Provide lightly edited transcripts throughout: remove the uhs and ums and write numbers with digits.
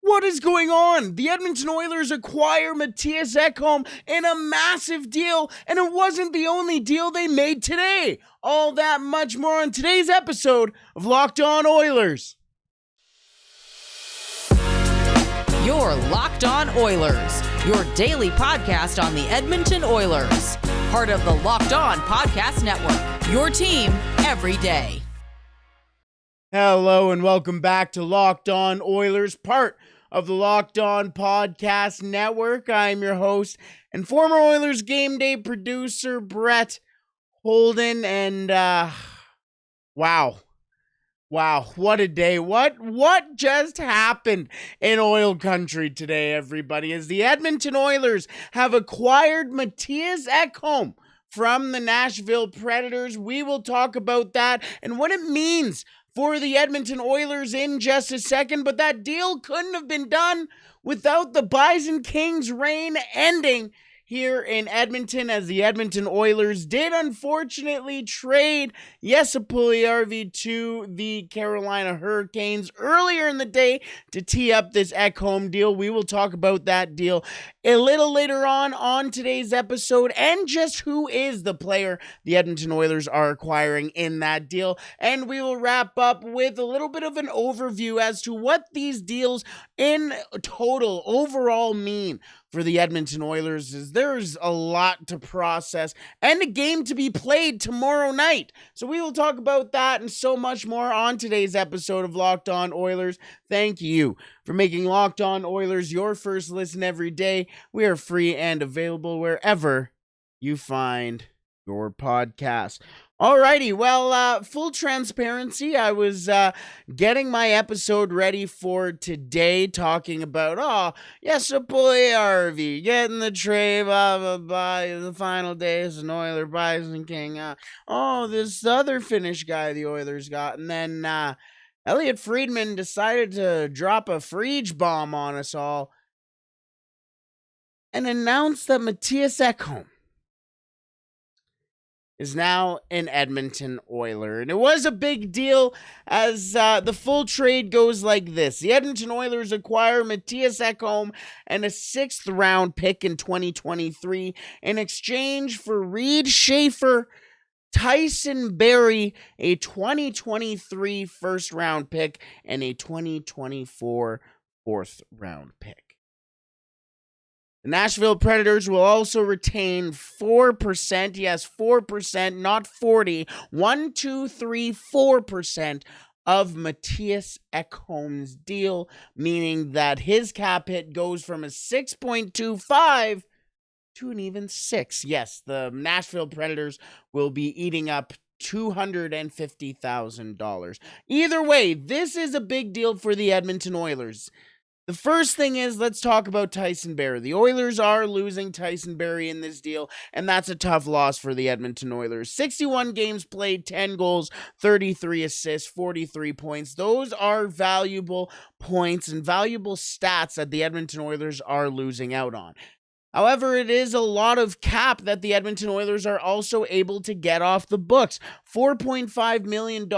What is going on? The Edmonton Oilers acquire Mattias Ekholm in a massive deal, and it wasn't the only deal they made today. All that much more on today's episode of Locked On Oilers. You're Locked On Oilers, your daily podcast on the Edmonton Oilers. Part of the Locked On Podcast Network, your team every day. Hello and welcome back to Locked On Oilers, part of the Locked On Podcast Network. I'm your host and former Oilers game day producer, Brett Holden, and wow, what a day. What just happened in oil country today, everybody, as the Edmonton Oilers have acquired Mattias Ekholm from the Nashville Predators. We will talk about that and what it means for the Edmonton Oilers in just a second, but that deal couldn't have been done without the Bison King's reign ending here in Edmonton, as the Edmonton Oilers did unfortunately trade Puljujarvi to the Carolina Hurricanes earlier in the day to tee up this Ekholm deal. We will talk about that deal a little later on today's episode, and just who is the player the Edmonton Oilers are acquiring in that deal. And we will wrap up with a little bit of an overview as to what these deals in total overall mean for the Edmonton Oilers, as there's a lot to process and a game to be played tomorrow night. So we will talk about that and so much more on today's episode of Locked On Oilers. Thank you for making Locked On Oilers your first listen every day. We are free and available wherever you find your podcast. Alrighty, well, full transparency, I was getting my episode ready for today, talking about, Puljujarvi, getting the trade, blah, blah, blah, the final days, an Oiler, Bison King, this other Finnish guy the Oilers got, and then Elliot Friedman decided to drop a Frege bomb on us all and announce that Mattias Ekholm is now an Edmonton Oiler. And it was a big deal, as the full trade goes like this. The Edmonton Oilers acquire Mattias Ekholm and a 6th-round pick in 2023 in exchange for Reed Schaefer, Tyson Barrie, a 2023 first-round pick, and a 2024 4th-round pick. The Nashville Predators will also retain 4%, yes, 4%, not 40, 4% of Mattias Ekholm's deal, meaning that his cap hit goes from a 6.25 to an even 6. Yes, the Nashville Predators will be eating up $250,000. Either way, this is a big deal for the Edmonton Oilers. The first thing is, let's talk about Tyson Barrie. The Oilers are losing Tyson Barrie in this deal, and that's a tough loss for the Edmonton Oilers. 61 games played, 10 goals, 33 assists, 43 points. Those are valuable points and valuable stats that the Edmonton Oilers are losing out on. However, it is a lot of cap that the Edmonton Oilers are also able to get off the books. $4.5 million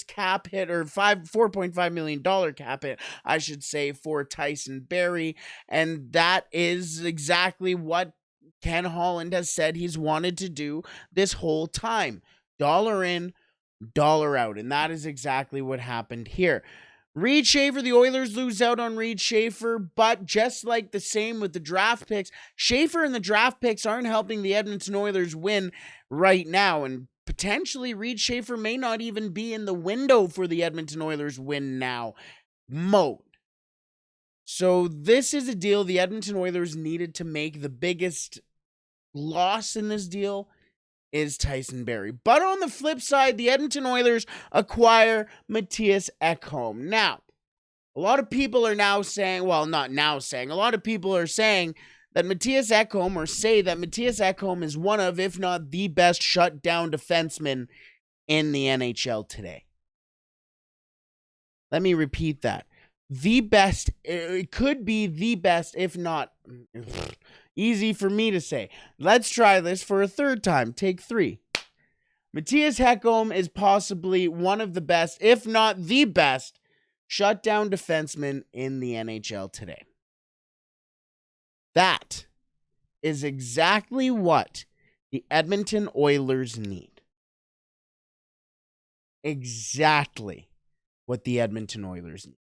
cap hit, or $4.5 million cap hit, I should say, for Tyson Barrie. And that is exactly what Ken Holland has said he's wanted to do this whole time. Dollar in, dollar out. And that is exactly what happened here. Reed Schaefer, the Oilers lose out on Reed Schaefer, but just like the same with the draft picks, Schaefer and the draft picks aren't helping the Edmonton Oilers win right now, and potentially Reed Schaefer may not even be in the window for the Edmonton Oilers win now mode. So this is a deal the Edmonton Oilers needed to make. The biggest loss in this deal is Tyson Barrie. But on the flip side, the Edmonton Oilers acquire Mattias Ekholm. Now, a lot of people are now saying, well, not now saying, a lot of people are saying that Mattias Ekholm, or say that Mattias Ekholm is one of, if not the best shutdown defenseman in the NHL today. Let me repeat that. The best, it could be the best, if not, easy for me to say. Let's try this for a third time. Take 3. Mattias Ekholm is possibly one of the best, if not the best, shutdown defenseman in the NHL today. That is exactly what the Edmonton Oilers need. Exactly what the Edmonton Oilers need.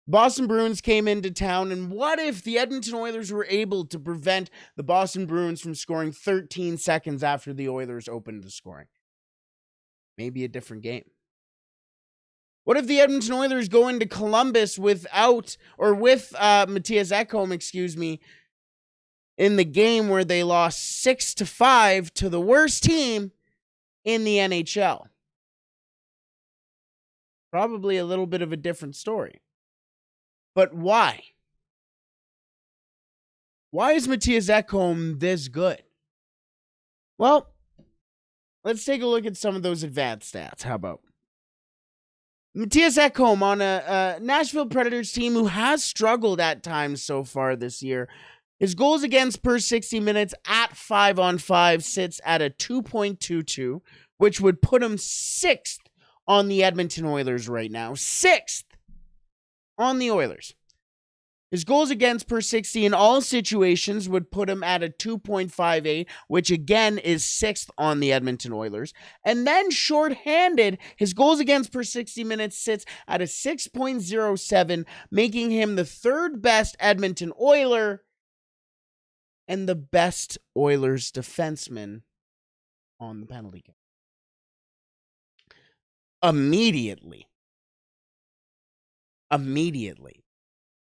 Boston Bruins came into town, and what if the Edmonton Oilers were able to prevent the Boston Bruins from scoring 13 seconds after the Oilers opened the scoring? Maybe a different game. What if the Edmonton Oilers go into Columbus with Mattias Ekholm, in the game where they lost 6-5 to the worst team in the NHL? Probably a little bit of a different story. But why? Why is Mattias Ekholm this good? Well, let's take a look at some of those advanced stats. How about Mattias Ekholm on a Nashville Predators team who has struggled at times so far this year? His goals against per 60 minutes at 5-on-5 sits at a 2.22, which would put him 6th on the Edmonton Oilers right now. 6th on the Oilers. His goals against per 60 in all situations would put him at a 2.58, which again is 6th on the Edmonton Oilers. And then shorthanded, his goals against per 60 minutes sits at a 6.07, making him the 3rd best Edmonton Oiler and the best Oilers defenseman on the penalty kill. Immediately.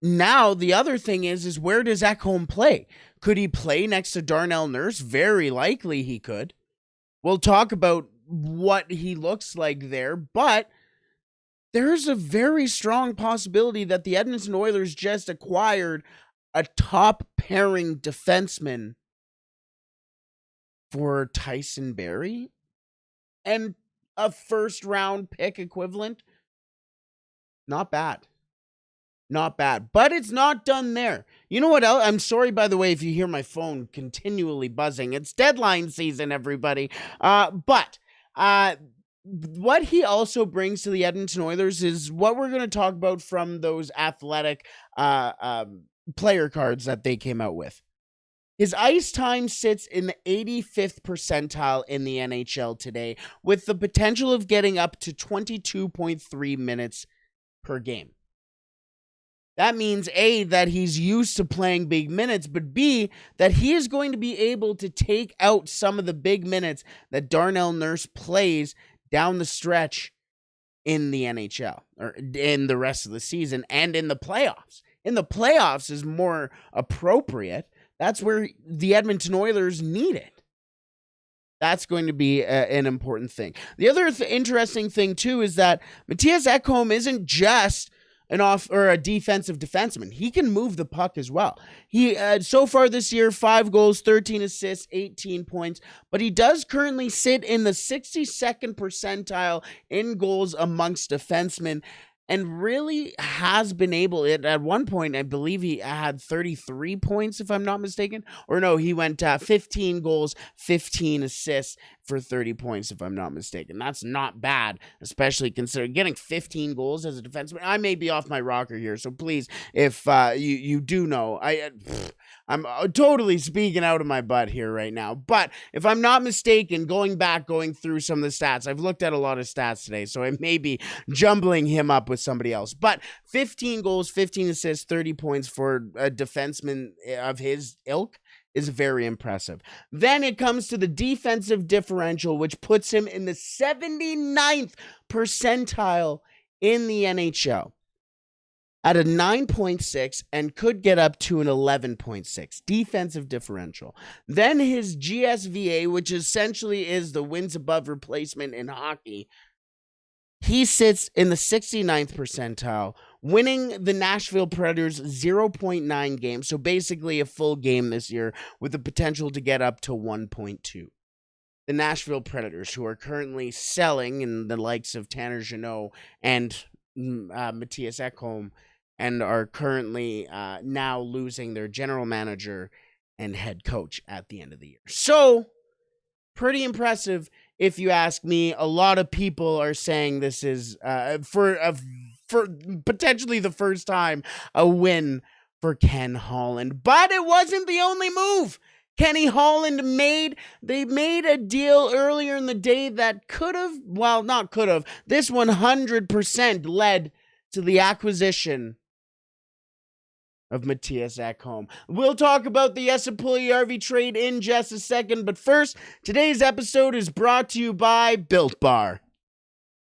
Now, the other thing is where does Ekholm play? Could he play next to Darnell Nurse? Very likely he could. We'll talk about what he looks like there, but there's a very strong possibility that the Edmonton Oilers just acquired a top pairing defenseman for Tyson Barrie and a 1st-round pick equivalent. Not bad. But it's not done there. You know what else? I'm sorry, by the way, if you hear my phone continually buzzing. It's deadline season, everybody. But what he also brings to the Edmonton Oilers is what we're going to talk about from those athletic player cards that they came out with. His ice time sits in the 85th percentile in the NHL today, with the potential of getting up to 22.3 minutes per game. That means A, that he's used to playing big minutes, but B, that he is going to be able to take out some of the big minutes that Darnell Nurse plays down the stretch in the NHL, or in the rest of the season, and in the playoffs. In the playoffs is more appropriate. That's where the Edmonton Oilers need it. That's going to be an important thing. The other interesting thing, too, is that Mattias Ekholm isn't just a defensive defenseman. He can move the puck as well. He so far this year, 5 goals, 13 assists, 18 points, but he does currently sit in the 62nd percentile in goals amongst defensemen, and really has been able, at one point, I believe he had 33 points, if I'm not mistaken. Or no, he went 15 goals, 15 assists for 30 points, if I'm not mistaken. That's not bad, especially considering getting 15 goals as a defenseman. I may be off my rocker here, so please, if you do know, I'm totally speaking out of my butt here right now. But if I'm not mistaken, going through some of the stats, I've looked at a lot of stats today, so I may be jumbling him up with somebody else. But 15 goals, 15 assists, 30 points for a defenseman of his ilk is very impressive. Then it comes to the defensive differential, which puts him in the 79th percentile in the NHL. At a 9.6 and could get up to an 11.6 defensive differential. Then his GSVA, which essentially is the wins above replacement in hockey, he sits in the 69th percentile, winning the Nashville Predators 0.9 games, so basically a full game this year, with the potential to get up to 1.2. The Nashville Predators, who are currently selling in the likes of Tanner Jeannot and Mattias Ekholm, and are currently now losing their general manager and head coach at the end of the year. So, pretty impressive if you ask me. A lot of people are saying this is for potentially the first time a win for Ken Holland. But it wasn't the only move Kenny Holland made. They made a deal earlier in the day that this 100% led to the acquisition of Mattias Ekholm. We'll talk about the Puljujarvi trade in just a second, but first, today's episode is brought to you by Built Bar.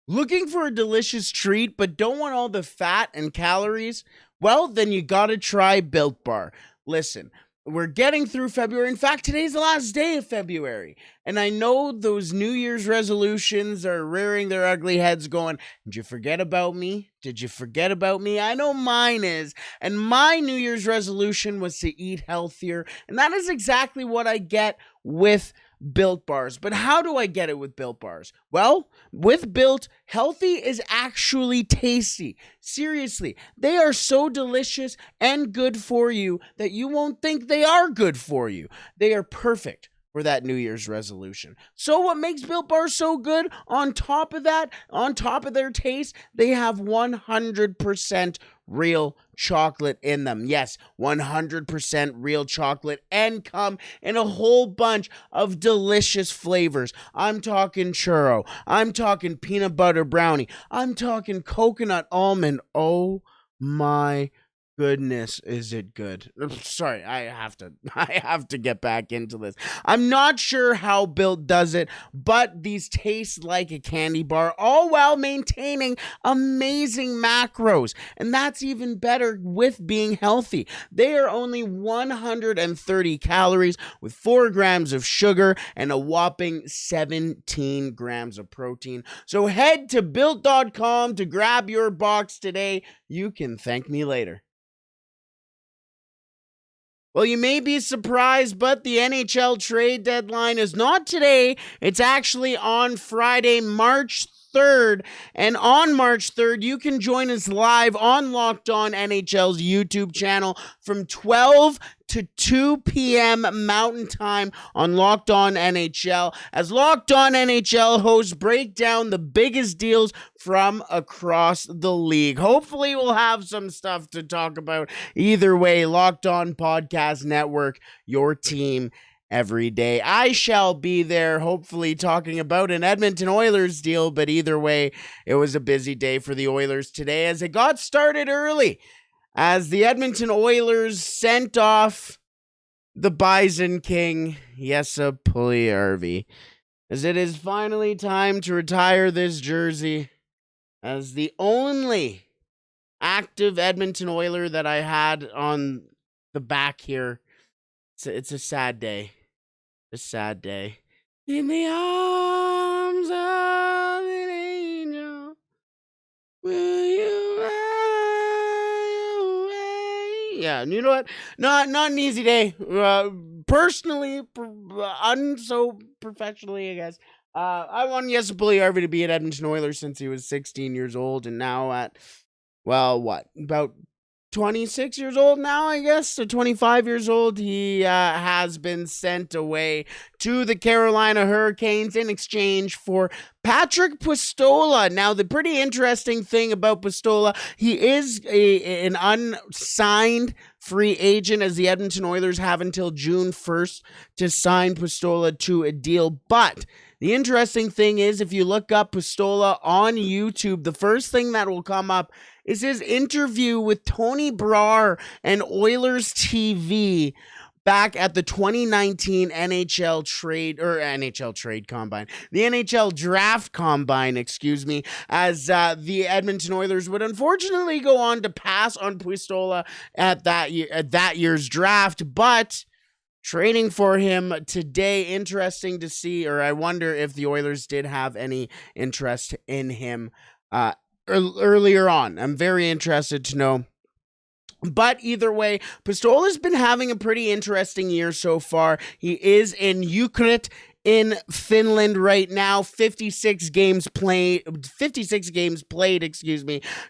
Looking for a delicious treat but don't want all the fat and calories? Well, then you gotta try Built Bar. Listen, we're getting through February. In fact, today's the last day of February. And I know those New Year's resolutions are rearing their ugly heads going, did you forget about me? Did you forget about me? I know mine is. And my New Year's resolution was to eat healthier. And that is exactly what I get with Built Bars. But how do I get it with Built Bars? Well, with Built, healthy is actually tasty. Seriously, they are so delicious and good for you that you won't think they are good for you. They are perfect for that New Year's resolution. So what makes Built Bars so good? On top of that, on top of their taste, they have 100% real chocolate in them. Yes, 100% real chocolate, and come in a whole bunch of delicious flavors. I'm talking churro. I'm talking peanut butter brownie. I'm talking coconut almond. Oh my goodness, is it good? Sorry, I have to get back into this. I'm not sure how Built does it, but these taste like a candy bar, all while maintaining amazing macros. And that's even better with being healthy. They are only 130 calories with 4 grams of sugar and a whopping 17 grams of protein. So head to Built.com to grab your box today. You can thank me later. Well, you may be surprised, but the NHL trade deadline is not today. It's actually on Friday, March 3rd. And on March 3rd, you can join us live on Locked On NHL's YouTube channel from 12 to 2 p.m. Mountain Time on Locked On NHL, as Locked On NHL hosts break down the biggest deals from across the league. Hopefully we'll have some stuff to talk about. Either way, Locked On Podcast Network, your team every day. I shall be there, hopefully talking about an Edmonton Oilers deal, but either way, it was a busy day for the Oilers today as it got started early, as the Edmonton Oilers sent off the Bison King, Puljujarvi, as it is finally time to retire this jersey as the only active Edmonton Oiler that I had on the back here. It's a sad day. A sad day. In the arms of an angel, will you lie away? Yeah, and you know what? Not an easy day. Personally, so professionally, I guess. I want Puljujarvi to be an Edmonton Oilers since he was 16 years old, and now at, about 26 years old now, I guess, so 25 years old, he has been sent away to the Carolina Hurricanes in exchange for Patrick Puistola. Now, the pretty interesting thing about Puistola, he is an unsigned free agent, as the Edmonton Oilers have until June 1st to sign Puistola to a deal, but the interesting thing is, if you look up Puistola on YouTube, the first thing that will come up is his interview with Tony Brar and Oilers TV back at the 2019 NHL trade combine, the NHL draft combine, as the Edmonton Oilers would unfortunately go on to pass on Puistola at that year's draft, but trading for him today, interesting to see, or I wonder if the Oilers did have any interest in him earlier on. I'm very interested to know. But either way, Puistola's been having a pretty interesting year so far. He is in Ukrit in Finland right now. 56 games played,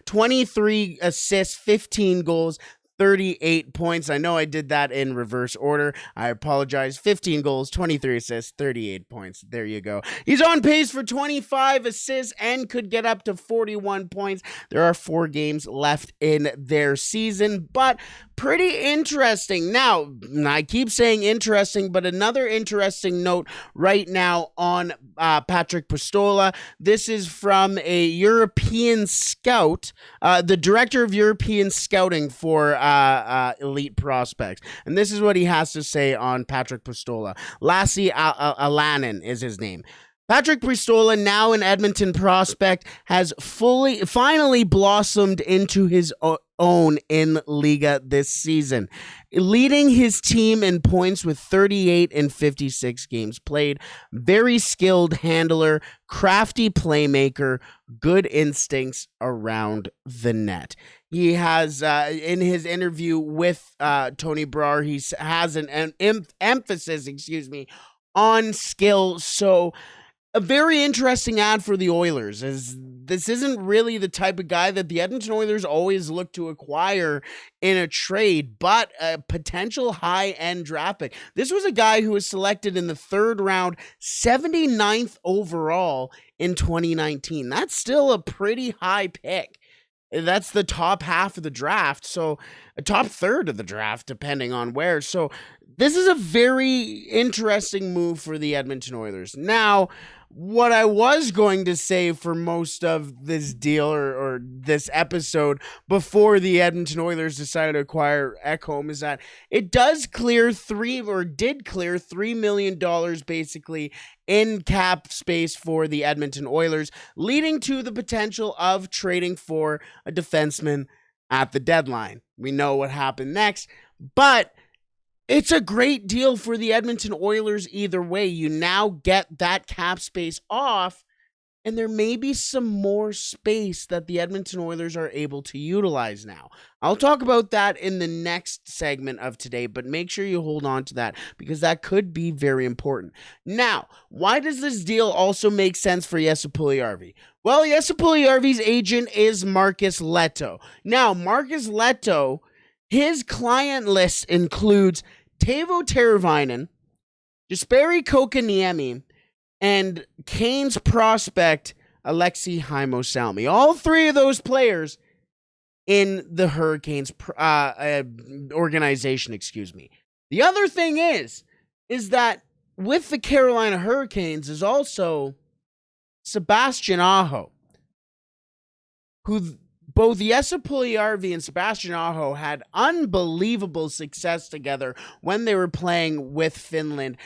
23 assists, 15 goals, 38 points. I know I did that in reverse order. I apologize. 15 goals, 23 assists, 38 points. There you go. He's on pace for 25 assists and could get up to 41 points. There are 4 games left in their season, but pretty interesting. Now, I keep saying interesting, but another interesting note right now on Patrick Pistola. This is from a European scout, the director of European scouting for elite prospects. And this is what he has to say on Patrick Pistola. Lassi Alanin is his name. Patrick Pistola, now an Edmonton prospect, has finally blossomed into his own in Liga this season, leading his team in points with 38 in 56 games played. Very skilled handler, crafty playmaker, good instincts around the net. He has, in his interview with Tony Brar, he has an emphasis, on skill. So a very interesting ad for the Oilers, as this isn't really the type of guy that the Edmonton Oilers always look to acquire in a trade, but a potential high-end draft pick. This was a guy who was selected in the 3rd round, 79th overall in 2019. That's still a pretty high pick. That's the top half of the draft, so a top third of the draft, depending on where. So this is a very interesting move for the Edmonton Oilers. Now, what I was going to say for most of this deal or this episode before the Edmonton Oilers decided to acquire Ekholm is that it did clear $3 million basically in cap space for the Edmonton Oilers, leading to the potential of trading for a defenseman at the deadline. We know what happened next, but it's a great deal for the Edmonton Oilers either way. You now get that cap space off, and there may be some more space that the Edmonton Oilers are able to utilize now. I'll talk about that in the next segment of today, but make sure you hold on to that because that could be very important. Now, why does this deal also make sense for Jesse Puljujarvi? Well, Jesse Puljujarvi's agent is Marcus Leto. Now, Marcus Leto, his client list includes Teuvo Teravainen, Jesperi Kotkaniemi, and Canes prospect Alexei Haimosalmi. All 3 of those players in the Hurricanes organization, The other thing is that with the Carolina Hurricanes is also Sebastian Aho, who both Jesse Puljujarvi and Sebastian Aho had unbelievable success together when they were playing with Finland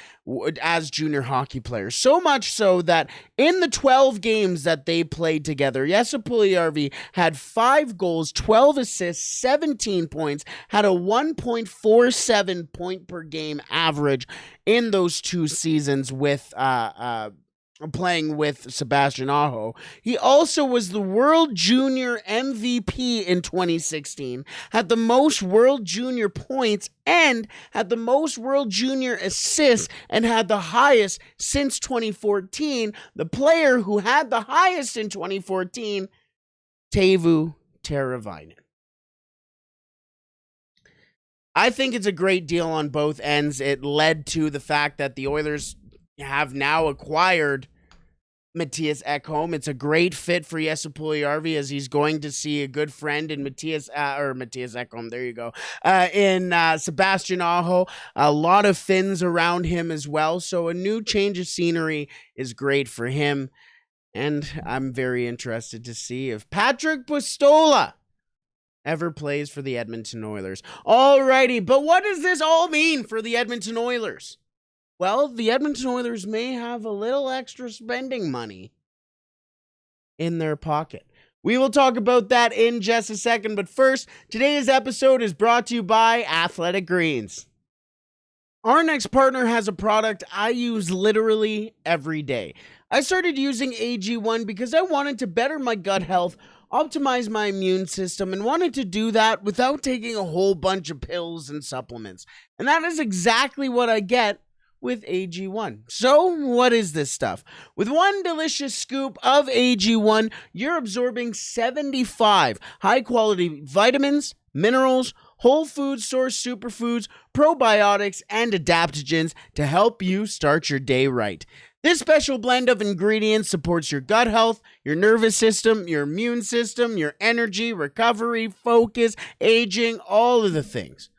as junior hockey players. So much so that in the 12 games that they played together, Jesse Puljujarvi had 5 goals, 12 assists, 17 points, had a 1.47 point per game average in those 2 seasons with playing with Sebastian Aho. He also was the World Junior MVP in 2016, had the most World Junior points, and had the most World Junior assists, and had the highest since 2014. The player who had the highest in 2014, Teuvo Teravainen. I think it's a great deal on both ends. It led to the fact that the Oilers have now acquired Mattias Ekholm. It's a great fit for Jesse Puljujarvi as he's going to see a good friend in Mattias Ekholm. There you go. In Sebastian Aho, a lot of Finns around him as well. So a new change of scenery is great for him. And I'm very interested to see if Patrick Pistola ever plays for the Edmonton Oilers. Alrighty, but what does this all mean for the Edmonton Oilers? Well, the Edmonton Oilers may have a little extra spending money in their pocket. We will talk about that in just a second, but first, today's episode is brought to you by Athletic Greens. Our next partner has a product I use literally every day. I started using AG1 because I wanted to better my gut health, optimize my immune system, and wanted to do that without taking a whole bunch of pills and supplements. And that is exactly what I get with AG1. So, what is this stuff? With one delicious scoop of AG1, you're absorbing 75 high-quality vitamins, minerals, whole food source superfoods, probiotics, and adaptogens to help you start your day right. This special blend of ingredients supports your gut health, your nervous system, your immune system, your energy, recovery, focus, aging, all of the things.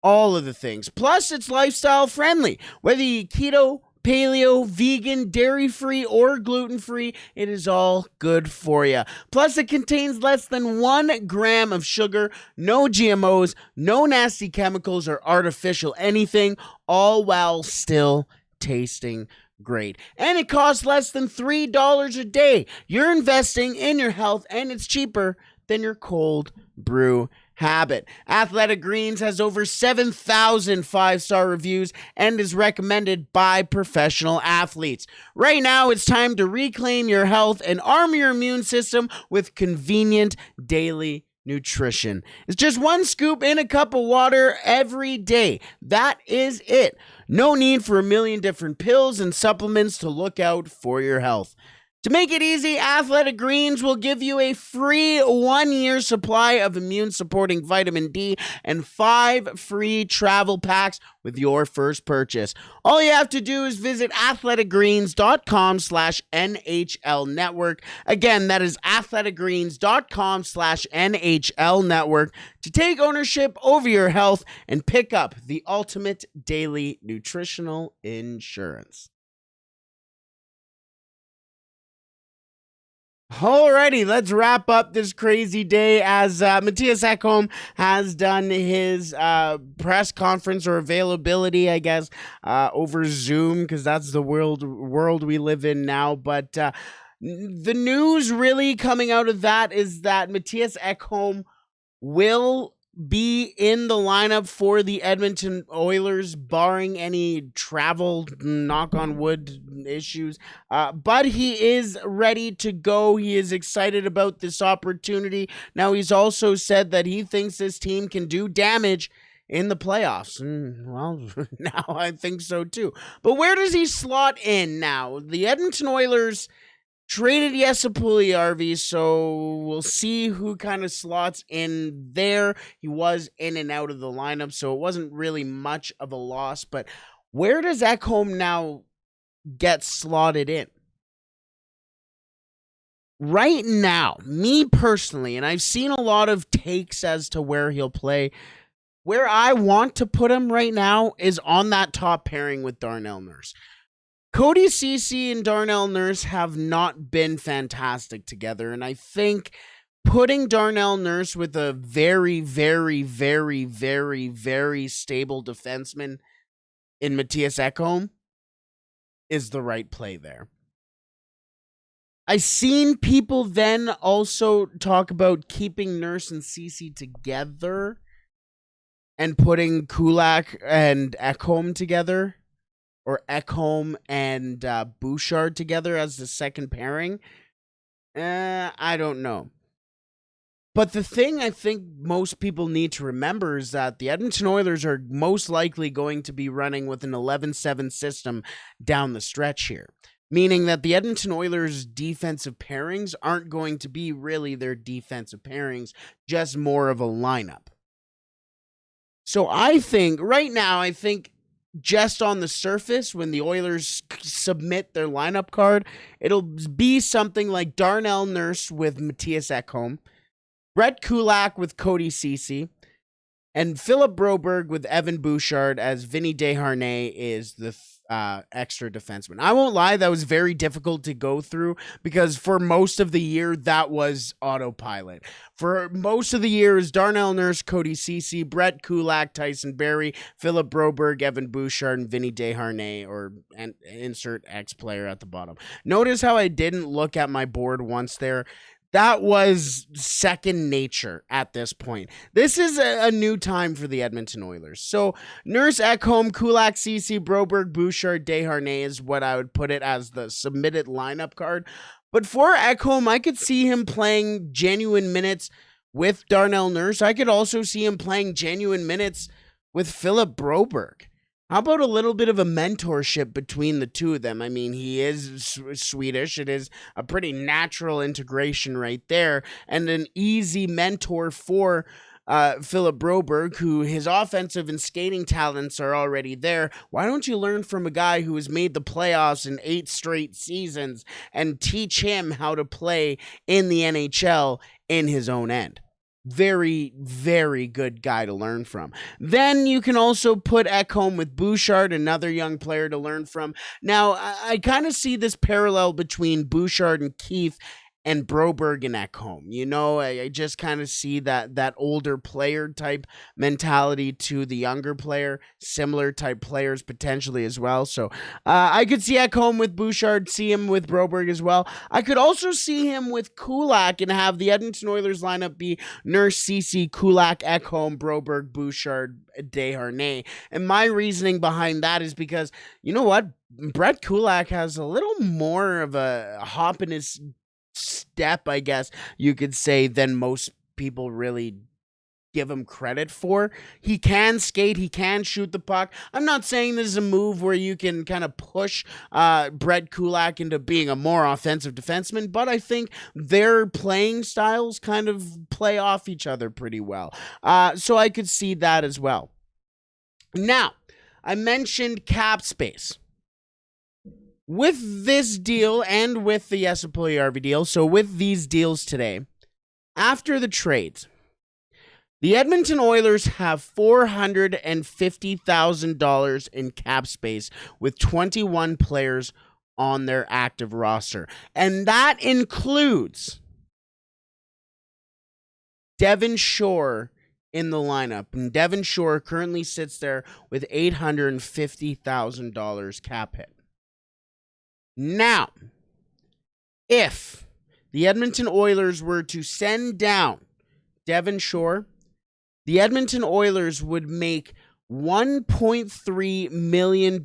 All of the things. Plus, it's lifestyle friendly. Whether you eat keto, paleo, vegan, dairy-free, or gluten-free, it is all good for you. Plus, it contains less than 1 gram of sugar, no GMOs, no nasty chemicals or artificial anything, all while still tasting great. And it costs less than $3 a day. You're investing in your health, and it's cheaper than your cold brew habit. Athletic Greens has over 7,000 5-star reviews and is recommended by professional athletes. Right now, it's time to reclaim your health and arm your immune system with convenient daily nutrition. It's just 1 scoop in a cup of water every day. That is it. No need for a million different pills and supplements to look out for your health. To make it easy, Athletic Greens will give you a free 1-year supply of immune-supporting vitamin D and 5 free travel packs with your first purchase. All you have to do is visit athleticgreens.com/NHL Network. Again, that is athleticgreens.com/NHL Network to take ownership over your health and pick up the ultimate daily nutritional insurance. Alrighty, let's wrap up this crazy day as Mattias Ekholm has done his press conference or availability, I guess, over Zoom, because that's the world we live in now. But the news really coming out of that is that Mattias Ekholm will be in the lineup for the Edmonton Oilers, barring any travel, knock on wood, issues. But he is ready to go. He is excited about this opportunity. Now, he's also said that he thinks this team can do damage in the playoffs. Well, now I think so too. But where does he slot in now? The Edmonton Oilers traded Jesse Puljujarvi, so we'll see who kind of slots in there. He was in and out of the lineup, so it wasn't really much of a loss. But where does Ekholm now get slotted in? Right now, me personally, and I've seen a lot of takes as to where he'll play, where I want to put him right now is on that top pairing with Darnell Nurse. Cody Ceci and Darnell Nurse have not been fantastic together, and I think putting Darnell Nurse with a very, very, very, very, very stable defenseman in Mattias Ekholm is the right play there. I've seen people then also talk about keeping Nurse and Ceci together and putting Kulak and Ekholm together, or Ekholm and Bouchard together as the second pairing. I don't know. But the thing I think most people need to remember is that the Edmonton Oilers are most likely going to be running with an 11-7 system down the stretch here. Meaning that the Edmonton Oilers' defensive pairings aren't going to be really their defensive pairings, just more of a lineup. So I think, right now, just on the surface, when the Oilers submit their lineup card, it'll be something like Darnell Nurse with Mattias Ekholm, Brett Kulak with Cody Ceci, and Philip Broberg with Evan Bouchard, as Vinny Desharnais is the extra defenseman. I won't lie, that was very difficult to go through because for most of the year, that was autopilot. For most of the year, it was Darnell Nurse, Cody Ceci, Brett Kulak, Tyson Barrie, Philip Broberg, Evan Bouchard, and Vinny Desharnais, or insert X player at the bottom. Notice how I didn't look at my board once there. That was second nature at this point. This is a new time for the Edmonton Oilers. So Nurse, Ekholm, Kulak, Ceci, Broberg, Bouchard, Desharnais is what I would put it as the submitted lineup card. But for Ekholm, I could see him playing genuine minutes with Darnell Nurse. I could also see him playing genuine minutes with Philip Broberg. How about a little bit of a mentorship between the two of them? I mean, he is Swedish. It is a pretty natural integration right there, and an easy mentor for Philip Broberg, who his offensive and skating talents are already there. Why don't you learn from a guy who has made the playoffs in 8 straight seasons and teach him how to play in the NHL in his own end? Very, very good guy to learn from. Then you can also put Ekholm with Bouchard, another young player to learn from. Now, I kind of see this parallel between Bouchard and Keith and Broberg and Ekholm. You know, I just kind of see that older player type mentality to the younger player, similar type players potentially as well. So I could see Ekholm with Bouchard, see him with Broberg as well. I could also see him with Kulak and have the Edmonton Oilers lineup be Nurse, Ceci, Kulak, Ekholm, Broberg, Bouchard, Desharnais. And my reasoning behind that is because, you know what? Brett Kulak has a little more of a hop in his step, I guess you could say, than most people really give him credit for. He can skate, he can shoot the puck. I'm not saying this is a move where you can kind of push Brett Kulak into being a more offensive defenseman, but I think their playing styles kind of play off each other pretty well. So I could see that as well. Now, I mentioned cap space. With this deal and with the Jesse Puljujarvi deal, so with these deals today, after the trades, the Edmonton Oilers have $450,000 in cap space with 21 players on their active roster. And that includes Devon Shore in the lineup. And Devon Shore currently sits there with $850,000 cap hit. Now, if the Edmonton Oilers were to send down Devon Shore, the Edmonton Oilers would make $1.3 million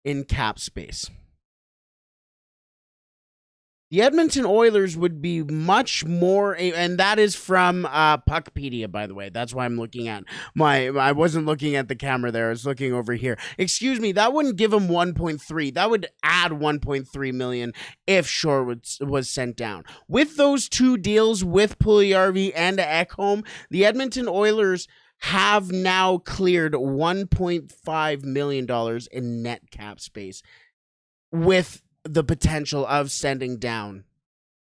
in cap space. The Edmonton Oilers would be much more, and that is from Puckpedia, by the way. That's why I'm looking at I wasn't looking at the camera there. I was looking over here. Excuse me, that wouldn't give him 1.3. That would add 1.3 million if Shore was sent down. With those two deals, with Puljujarvi and Ekholm, the Edmonton Oilers have now cleared $1.5 million in net cap space with the potential of sending down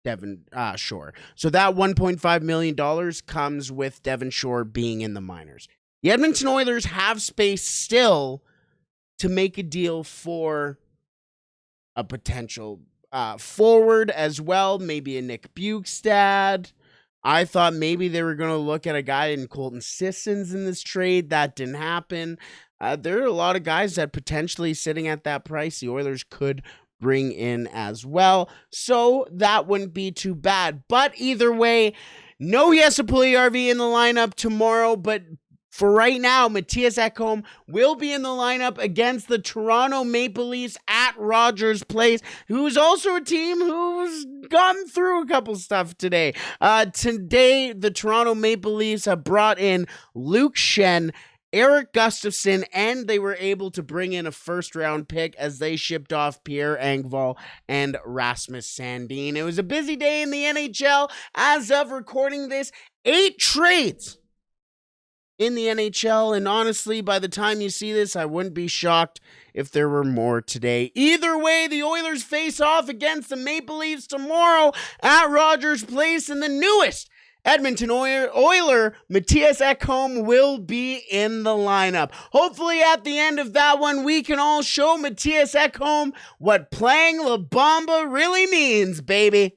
Devon Shore. So that $1.5 million comes with Devon Shore being in the minors. The Edmonton Oilers have space still to make a deal for a potential forward as well, maybe a Nick Bukestad. I thought maybe they were going to look at a guy in Colton Sissons in this trade. That didn't happen. There are a lot of guys that potentially sitting at that price the Oilers could bring in as well. So that wouldn't be too bad. But either way, no Jesse Puljujarvi in the lineup tomorrow. But for right now, Mattias Ekholm will be in the lineup against the Toronto Maple Leafs at Rogers Place, who's also a team who's gone through a couple stuff today. Today, the Toronto Maple Leafs have brought in Luke Schenn, Eric Gustafsson, and they were able to bring in a first-round pick as they shipped off Pierre Engvall and Rasmus Sandin. It was a busy day in the NHL. As of recording this, 8 trades in the NHL, and honestly, by the time you see this, I wouldn't be shocked if there were more today. Either way, the Oilers face off against the Maple Leafs tomorrow at Rogers Place, and the newest Edmonton Oiler, Mattias Ekholm, will be in the lineup. Hopefully at the end of that one, we can all show Mattias Ekholm what playing La Bamba really means, baby.